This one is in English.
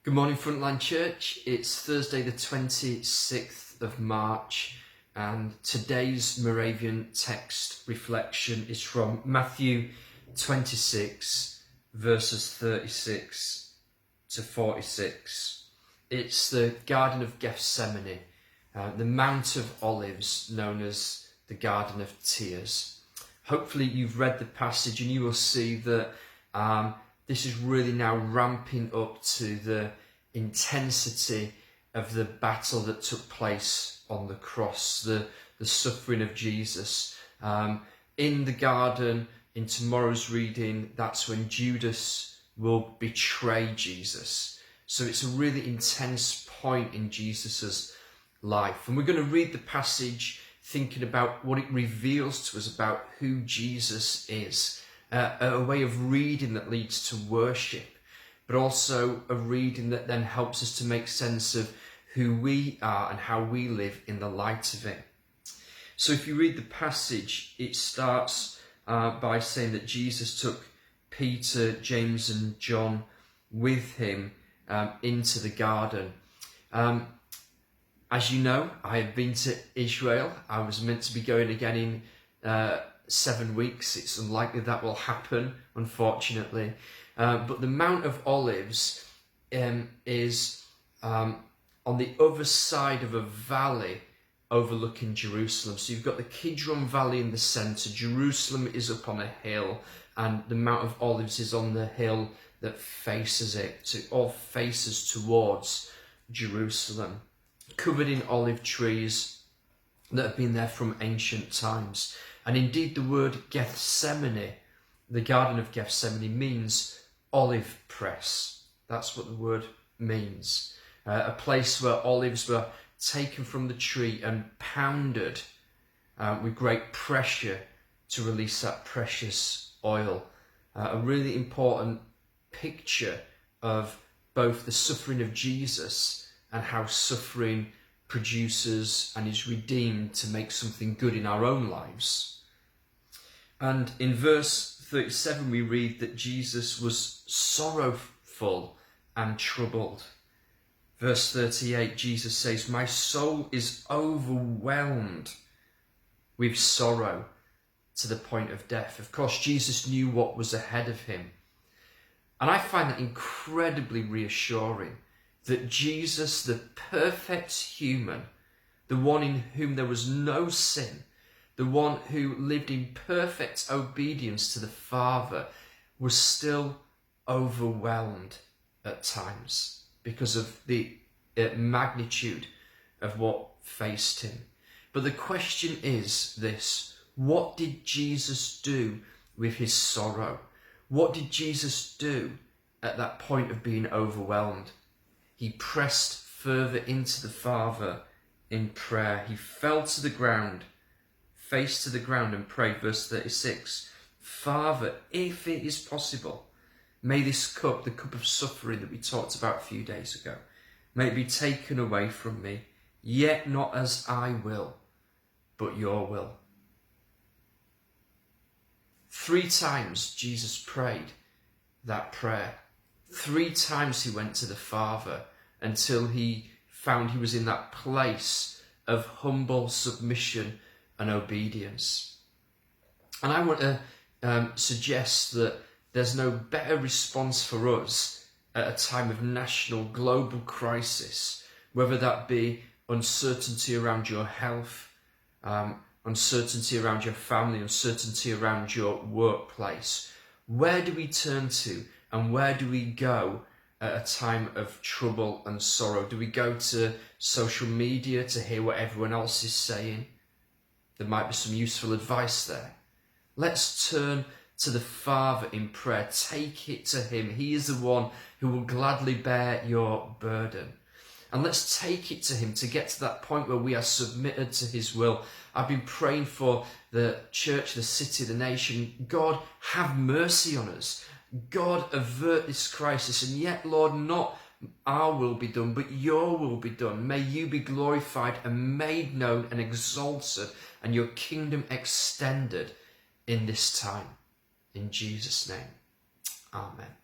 Good morning, Frontline Church. It's Thursday the 26th of March, and today's Moravian text reflection is from Matthew 26, verses 36 to 46. It's the Garden of Gethsemane, the Mount of Olives, known as the Garden of Tears. Hopefully you've read the passage and you will see that this is really now ramping up to the intensity of the battle that took place on the cross, the suffering of Jesus. In the garden, in tomorrow's reading, that's when Judas will betray Jesus. So it's a really intense point in Jesus's life. And we're going to read the passage thinking about what it reveals to us about who Jesus is. A way of reading that leads to worship, but also a reading that then helps us to make sense of who we are and how we live in the light of it. So if you read the passage, it starts by saying that Jesus took Peter, James and John with him into the garden. As you know, I have been to Israel. I was meant to be going again in 7 weeks. It's unlikely that will happen, unfortunately. But the Mount of Olives is on the other side of a valley overlooking Jerusalem. So you've got the Kidron Valley in the centre, Jerusalem is up on a hill, and the Mount of Olives is on the hill that faces it. So it all faces towards Jerusalem, covered in olive trees that have been there from ancient times. And indeed the word Gethsemane, the Garden of Gethsemane, means olive press. That's what the word means. A place where olives were taken from the tree and pounded with great pressure to release that precious oil. A really important picture of both the suffering of Jesus and how suffering produces and is redeemed to make something good in our own lives. And in verse 37 we read that Jesus was sorrowful and troubled. Verse 38, Jesus says, "My soul is overwhelmed with sorrow to the point of death." Of course, Jesus knew what was ahead of him. And I find that incredibly reassuring, that Jesus, the perfect human, the one in whom there was no sin, the one who lived in perfect obedience to the Father, was still overwhelmed at times because of the magnitude of what faced him. But the question is this: what did Jesus do with his sorrow? What did Jesus do at that point of being overwhelmed? He pressed further into the Father in prayer. He fell to the ground, face to the ground, and prayed. Verse 36, "Father, if it is possible, may this cup, the cup of suffering that we talked about a few days ago, may it be taken away from me, yet not as I will, but your will." 3 times Jesus prayed that prayer. 3 times he went to the Father until he found he was in that place of humble submission and obedience. And I want to suggest that there's no better response for us at a time of national, global crisis, whether that be uncertainty around your health, uncertainty around your family, uncertainty around your workplace. Where do we turn to and where do we go at a time of trouble and sorrow? Do we go to social media to hear what everyone else is saying? There might be some useful advice there. Let's turn to the Father in prayer. Take it to him. He is the one who will gladly bear your burden. And let's take it to him to get to that point where we are submitted to his will. I've been praying for the church, the city, the nation. God, have mercy on us. God, avert this crisis. And yet, Lord, not our will be done, but your will be done. May you be glorified and made known and exalted, and your kingdom extended in this time. In Jesus' name, amen.